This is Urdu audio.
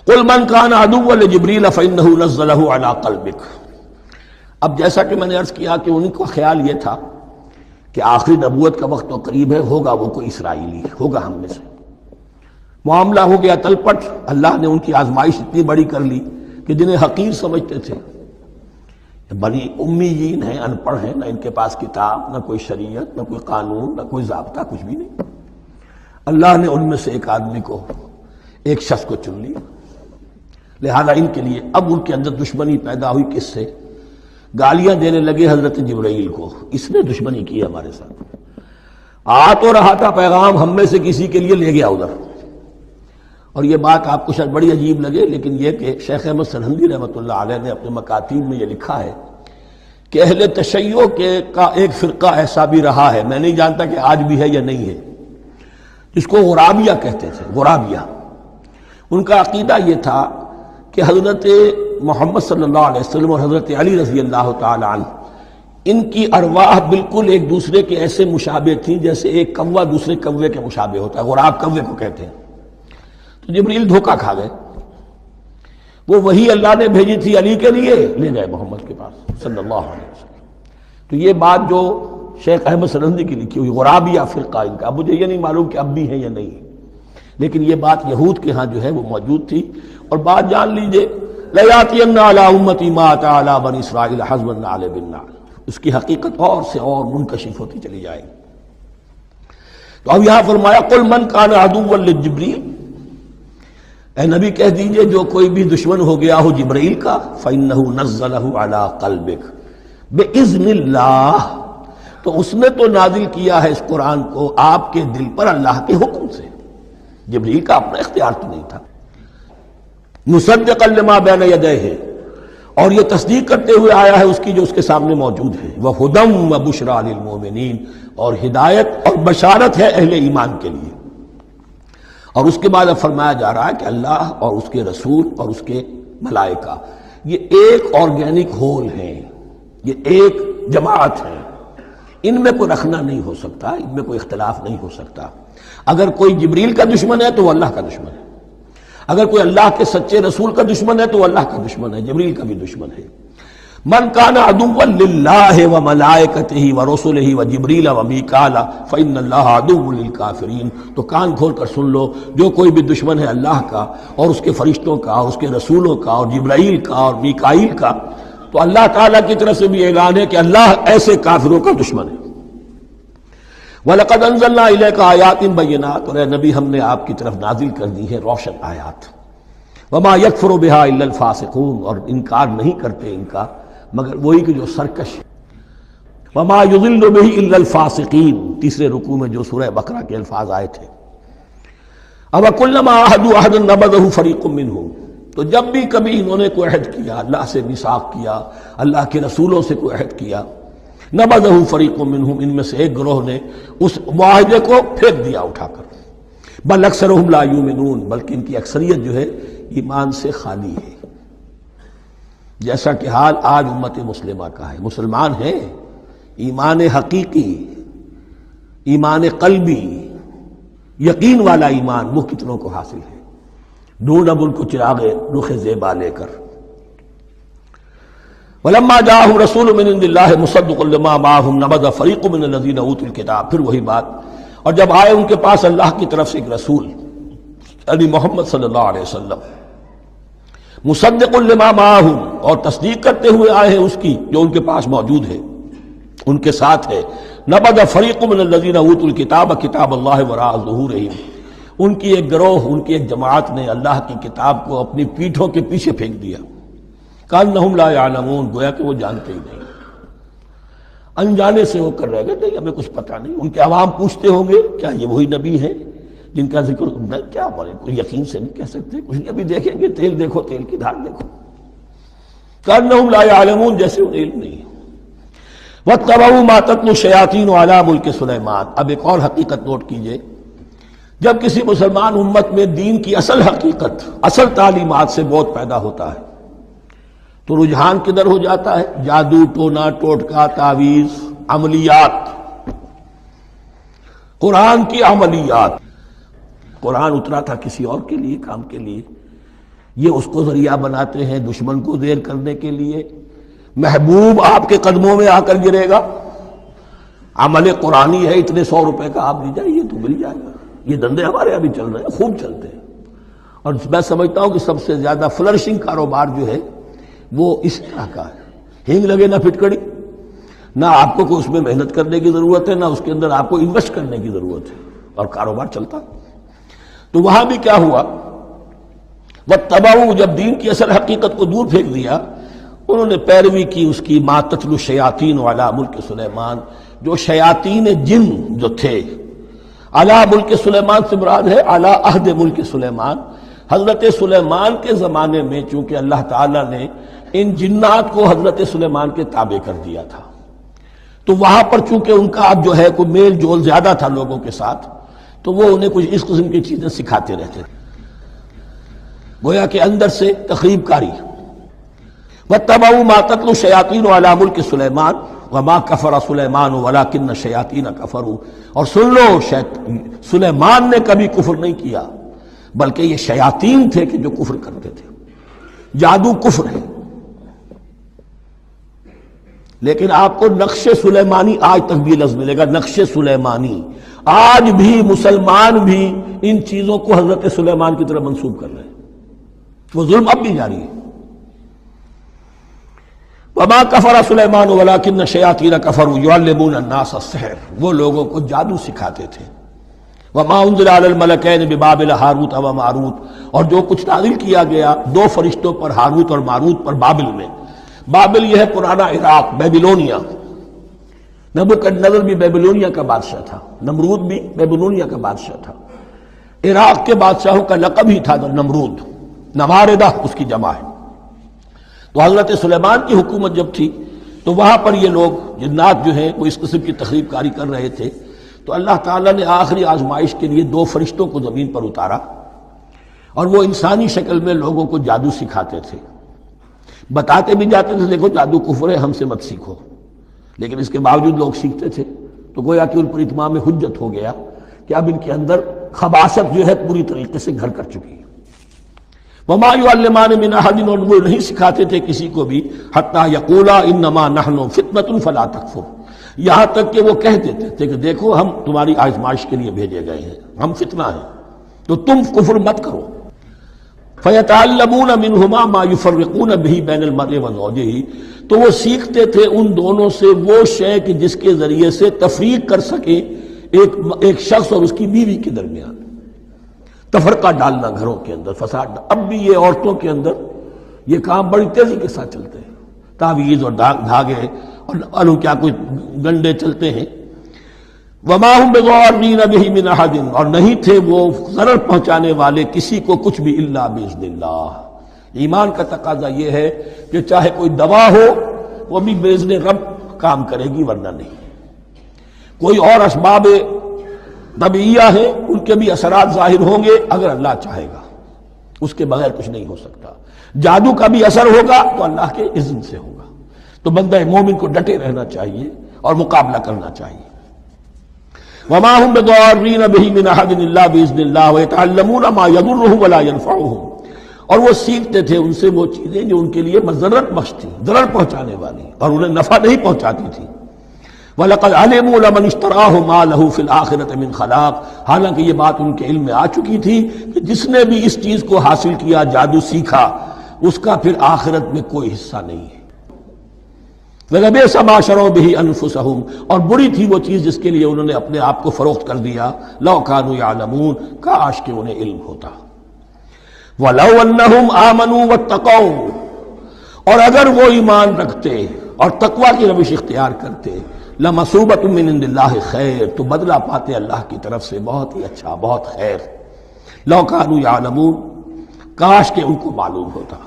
قل من کان عدوا لجبریل فإنہ نزلہ علی قلبک۔ اب جیسا کہ میں نے عرض کیا کہ ان کا خیال یہ تھا کہ آخری نبوت کا وقت تو قریب ہے، ہوگا وہ کوئی اسرائیلی، ہوگا ہم میں سے۔ معاملہ ہو گیا تلپٹ، اللہ نے ان کی آزمائش اتنی بڑی کر لی کہ جنہیں حقیر سمجھتے تھے، بڑی امیین ہیں، ان پڑھ ہیں، نہ ان کے پاس کتاب، نہ کوئی شریعت، نہ کوئی قانون، نہ کوئی ضابطہ، کچھ بھی نہیں، اللہ نے ان میں سے ایک آدمی کو، ایک شخص کو چن لیا۔ لہذا ان کے لیے اب ان کے اندر دشمنی پیدا ہوئی، کس سے؟ گالیاں دینے لگے حضرت جبرائیل کو، اس نے دشمنی کی ہمارے ساتھ، آ تو رہا تھا پیغام ہم میں سے کسی کے لیے، لے گیا ادھر۔ اور یہ بات آپ کو شاید بڑی عجیب لگے، لیکن یہ کہ شیخ احمد سرہندی رحمۃ اللہ علیہ نے اپنے مکاتیب میں یہ لکھا ہے کہ اہل تشیع کا ایک فرقہ ایسا بھی رہا ہے، میں نہیں جانتا کہ آج بھی ہے یا نہیں ہے، جس کو غرابیہ کہتے تھے۔ غرابیہ، ان کا عقیدہ یہ تھا کہ حضرت محمد صلی اللہ علیہ وسلم اور حضرت علی رضی اللہ تعالی عنہ، ان کی ارواح بالکل ایک دوسرے کے ایسے مشابہ تھیں جیسے ایک کوہ دوسرے کوے کے مشابہ ہوتا ہے، غراب کوے کو کہتے ہیں۔ تو جبریل دھوکہ کھا گئے، وہ وہی اللہ نے بھیجی تھی علی کے لیے، لے گئے محمد کے پاس صلی اللہ علیہ وسلم۔ تو یہ بات جو شیخ احمد سرہندی کی لکھی ہوئی غرابیہ فرقہ ان کا، مجھے یہ نہیں معلوم کہ اب بھی ہے یا نہیں، لیکن یہ بات یہود کے ہاں جو ہے وہ موجود تھی۔ اور بات جان لیجئے، لَيَأْتِيَنَّ عَلَىٰ أُمَّتِي مَا أَتَىٰ عَلَىٰ بَنِي إِسْرَائِيلَ حَسْبَ النَّعْلِ بِالنَّعْلِ، اس کی حقیقت اور سے اور منکشف ہوتی چلی جائے گی۔ تو اب یہاں فرمایا قُلْ مَنْ كَانَ عَدُوًّا لِجِبْرِيلَ، اے نبی کہہ دیجئے جو کوئی بھی دشمن ہو گیا ہو جبرائیل کا، فَإِنَّهُ نَزَّلَهُ عَلَىٰ قَلْبِكَ بِإِذْنِ اللَّهِ، تو اس نے تو نازل کیا ہے اس قرآن کو آپ کے دل پر اللہ کے حکم سے، جبرائیل کا اپنا اختیار تو نہیں تھا۔ مصدقا لما بین یدیہ، اور یہ تصدیق کرتے ہوئے آیا ہے اس کی جو اس کے سامنے موجود ہے، وہدی وبشریٰ للمؤمنین، اور ہدایت اور بشارت ہے اہل ایمان کے لیے۔ اور اس کے بعد اب فرمایا جا رہا ہے کہ اللہ اور اس کے رسول اور اس کے ملائکہ یہ ایک آرگینک ہول ہیں، یہ ایک جماعت ہے، ان میں کوئی رکھنا نہیں ہو سکتا، ان میں کوئی اختلاف نہیں ہو سکتا۔ اگر کوئی جبریل کا دشمن ہے تو وہ اللہ کا دشمن ہے، اگر کوئی اللہ کے سچے رسول کا دشمن ہے تو وہ اللہ کا دشمن ہے، جبریل کا بھی دشمن ہے۔ من کان عدوا للہ وملائکتہ ورسلہ وجبریل ومیکال فإن اللہ عدو للکافرین، تو کان کھول کر سن لو، جو کوئی بھی دشمن ہے اللہ کا اور اس کے فرشتوں کا اور اس کے رسولوں کا اور جبرائیل کا اور میکائیل کا، تو اللہ تعالیٰ کی طرف سے بھی اعلان ہے کہ اللہ ایسے کافروں کا دشمن ہے۔ وَلَقَدْ أَنزَلْنَا إِلَيْكَ آيَاتٍ بَيِّنَاتٍ، اور اے نبی ہم نے آپ کی طرف نازل کر دی ہے روشن آیات۔ وَمَا يَكْفُرُ بِهَا إِلَّا الْفَاسِقُونَ، اور انکار نہیں کرتے ان کا مگر وہی کہ جو سرکش۔ وَمَا يُضِلُّ بِهِ إِلَّا الْفَاسِقِينَ، تیسرے رکوع میں جو سورہ بقرہ کے الفاظ آئے تھے۔ أَوَكُلَّمَا عَاهَدُوا عَهْدًا نَبَذَهُ فَرِيقٌ مِّنْهُمْ، تو جب بھی کبھی انہوں نے کوئی عہد کیا، اللہ سے میثاق کیا، اللہ کے رسولوں سے کوئی عہد کیا، نبذہ فریق منہم، ان میں سے ایک گروہ نے اس معاہدے کو پھینک دیا اٹھا کر۔ بل اکثرہم لا یؤمنون، بلکہ ان کی اکثریت جو ہے ایمان سے خالی ہے، جیسا کہ حال آج امت مسلمہ کا ہے۔ مسلمان ہیں، ایمان حقیقی، ایمان قلبی، یقین والا ایمان وہ کتنوں کو حاصل ہے؟ ڈھونڈ اب ان کو چراغ رخ زیبا لے کر۔ وَلَمَّا جَاءَهُمْ رَسُولٌ مِّنْ عِندِ اللَّهِ مُصَدِّقٌ لِّمَا مَعَهُمْ نَبَذَ فَرِيقٌ مِّنَ الَّذِينَ أُوتُوا الْكِتَابَ، پھر وہی بات، اور جب آئے ان کے پاس اللہ کی طرف سے ایک رسول یعنی محمد صلی اللہ علیہ وسلم، مُصَدِّقٌ لِّمَا مَعَهُمْ، اور تصدیق کرتے ہوئے آئے ہیں اس کی جو ان کے پاس موجود ہے، ان کے ساتھ ہے، نَبَذَ فَرِيقٌ مِّنَ الَّذِينَ أُوتُوا الْكِتَابَ كِتَابَ اللَّهِ وَرَاءَ ظُهُورِهِمْ، ان کی ایک گروہ، ان کی ایک جماعت نے اللہ کی کتاب کو اپنی پیٹھوں کے پیچھے پھینک دیا۔ کأنہم لا یعلمون، گویا کہ وہ جانتے ہی نہیں، انجانے سے ہو کر رہ گئے، نہیں ہمیں کچھ پتہ نہیں۔ ان کے عوام پوچھتے ہوں گے کیا یہ وہی نبی ہیں جن کا ذکر کیا بولے، کوئی یقین سے نہیں کہہ سکتے، کچھ نہیں، ابھی دیکھیں گے، تیل دیکھو، تیل کی دھار دیکھو۔ کأنہم لا یعلمون، جیسے انہیں علم نہیں۔ واتبعوا ما تتلو الشیاطین علی ملک سلیمان، اب ایک اور حقیقت نوٹ کیجئے، جب کسی مسلمان امت میں دین کی اصل حقیقت، اصل تعلیمات سے بہت پیدا ہوتا ہے تو رجحان کدھر ہو جاتا ہے؟ جادو، ٹونا، ٹوٹکا، تعویذ، عملیات، قرآن کی عملیات۔ قرآن اترا تھا کسی اور کے لیے، کام کے لیے، یہ اس کو ذریعہ بناتے ہیں دشمن کو زیر کرنے کے لیے. محبوب آپ کے قدموں میں آ کر گرے گا، عمل قرآنی ہے، اتنے 100 روپے کا آپ لے جائیے تو مل جائے گا. یہ دندے ہمارے ابھی چل رہے ہیں، خوب چلتے ہیں. اور میں سمجھتا ہوں کہ سب سے زیادہ فلرشنگ کاروبار جو ہے وہ اس طرح کا ہے. ہینگ لگے نہ پھٹکڑی، نہ آپ کو کوئی اس میں محنت کرنے کی ضرورت ہے، نہ اس کے اندر آپ کو انویسٹ کرنے کی ضرورت ہے، اور کاروبار چلتا. تو وہاں بھی کیا ہوا، وَاتَّبَعُوا، جب دین کی اصل حقیقت کو دور پھینک دیا، انہوں نے پیروی کی اس کی مَا تَتْلُو الشَّيَاطِينُ عَلَى مُلْكِ سلیمان، جو شیاطین جن جو تھے. علی ملک سلیمان سے مراد ہے علی عہد ملک سلیمان، حضرت سلیمان کے زمانے میں چونکہ اللہ تعالیٰ نے ان جنات کو حضرت سلیمان کے تابع کر دیا تھا، تو وہاں پر چونکہ ان کا اب جو ہے کوئی میل جول زیادہ تھا لوگوں کے ساتھ، تو وہ انہیں کچھ اس قسم کی چیزیں سکھاتے رہتے تھے، گویا کہ اندر سے تخریب کاری. وَاتَّبَعُوا مَا تَتْلُو الشَّيَاطِينُ عَلَى مُلْكِ سُلَيْمَانَ وَمَا كَفَرَ سُلَيْمَانُ وَلَكِنَّ الشَّيَاطِينَ كَفَرُوا. اور سن لو، سلیمان نے کبھی کفر نہیں کیا، بلکہ یہ شیاطین تھے کہ جو کفر کرتے تھے. جادو کفر ہے، لیکن آپ کو نقش سلیمانی آج تک بھی لفظ ملے گا، نقش سلیمانی. آج بھی مسلمان بھی ان چیزوں کو حضرت سلیمان کی طرف منسوب کر رہے ہیں، وہ ظلم اب بھی جاری ہے. وَمَا كَفَرَ سُلَيْمَانُ وَلَكِنَّ الشَّيَاطِينَ كَفَرُوا يُعَلِّمُونَ النَّاسَ السِّحْرَ، وہ لوگوں کو جادو سکھاتے تھے. وَمَا أُنزِلَ عَلَى الْمَلَكَيْنِ بِبَابِلَ هَارُوتَ وَمَارُوتَ، اور جو کچھ نازل کیا گیا 2 فرشتوں پر، ہاروت اور ماروت پر، بابل میں. بابل یہ ہے پرانا عراق، بیبلونیا. نبوکدنضر بھی بیبلونیا کا بادشاہ تھا، نمرود بھی بیبلونیا کا بادشاہ تھا. عراق کے بادشاہوں کا لقب ہی تھا نمرود، نماردہ اس کی جمع ہے. تو حضرت سلیمان کی حکومت جب تھی تو وہاں پر یہ لوگ جنات جو ہیں وہ اس قسم کی تخریب کاری کر رہے تھے. تو اللہ تعالیٰ نے آخری آزمائش کے لیے 2 فرشتوں کو زمین پر اتارا، اور وہ انسانی شکل میں لوگوں کو جادو سکھاتے تھے. بتاتے بھی جاتے تھے دیکھو جادو کفر ہے، ہم سے مت سیکھو، لیکن اس کے باوجود لوگ سیکھتے تھے. تو گویا کہ ان پر اتمام حجت ہو گیا کہ اب ان کے اندر خباثت جو ہے پوری طریقے سے گھر کر چکی ہے. وَمَا يُعَلِّمَانِ مِنْ أَحَدٍ، اور وہ نہیں سکھاتے تھے کسی کو بھی، حَتَّى يَقُولَا إِنَّمَا نَحْنُ فِتْنَةٌ فَلَا تَكْفُرْ، یہاں تک کہ وہ کہہ دیتے تھے کہ دیکھو ہم تمہاری آزمائش کے لیے بھیجے گئے ہیں، ہم فتنہ ہیں، تو تم کفر مت کرو. فَيَتَعَلَّمُونَ مِنْهُمَا مَا يُفَرِّقُونَ بِهِ بَيْنَ الْمَرْءِ وَزَوْجِهِ، تو وہ سیکھتے تھے ان دونوں سے وہ شے کہ جس کے ذریعے سے تفریق کر سکے ایک شخص اور اس کی بیوی کے درمیان، تفرقہ ڈالنا گھروں کے اندر، فساد. اب بھی یہ عورتوں کے اندر یہ کام بڑی تیزی کے ساتھ چلتے ہیں، تعویذ اور دھاگے اور کیا کوئی گنڈے چلتے ہیں. وما هم بضارین بہ من احد، اور نہیں تھے وہ ضرر پہنچانے والے کسی کو کچھ بھی الا باذن اللہ. ایمان کا تقاضا یہ ہے کہ چاہے کوئی دوا ہو وہ بھی باذن رب کام کرے گی، ورنہ نہیں. کوئی اور اسباب طبیعیہ ہیں ان کے بھی اثرات ظاہر ہوں گے اگر اللہ چاہے گا، اس کے بغیر کچھ نہیں ہو سکتا. جادو کا بھی اثر ہوگا تو اللہ کے اذن سے ہوگا. تو بندہ مومن کو ڈٹے رہنا چاہیے اور مقابلہ کرنا چاہیے. وما هم بضارین بہ من احد الا باذن اللہ ویتعلمون ما یضرهم ولا ينفعهم، اور وہ سیکھتے تھے ان سے وہ چیزیں جو ان کے لیے مضرت بخش تھی، ضرر پہنچانے والی، اور انہیں نفع نہیں پہنچاتی تھی. وَلَقَدْ عَلِمُوا لَمَنِ اشْتَرَاهُ مَا لَهُ فِي الْآخِرَةِ مِنْ خَلَاقٍ، حالانکہ یہ بات ان کے علم میں آ چکی تھی کہ جس نے بھی اس چیز کو حاصل کیا، جادو سیکھا، اس کا پھر آخرت میں کوئی حصہ نہیں ہے. وَلَبِئْسَ مَا شَرَوْا بِهِ أَنفُسَهُمْ، اور بری تھی وہ چیز جس کے لیے انہوں نے اپنے آپ کو فروخت کر دیا. لَوْ كَانُوا يَعْلَمُونَ، کاش کہ انہیں علم ہوتا. وَلَوْ أَنَّهُمْ آمَنُوا وَاتَّقَوْا، اور اگر وہ ایمان رکھتے اور تقوی کی روش اختیار کرتے، لَمَثُوبَةٌ مِّنْ عِندِ اللَّهِ خَيْرٌ، تو بدلہ پاتے اللہ کی طرف سے بہت ہی اچھا، بہت خیر. لَوْ كَانُوا يَعْلَمُونَ، کاش کہ ان کو معلوم ہوتا.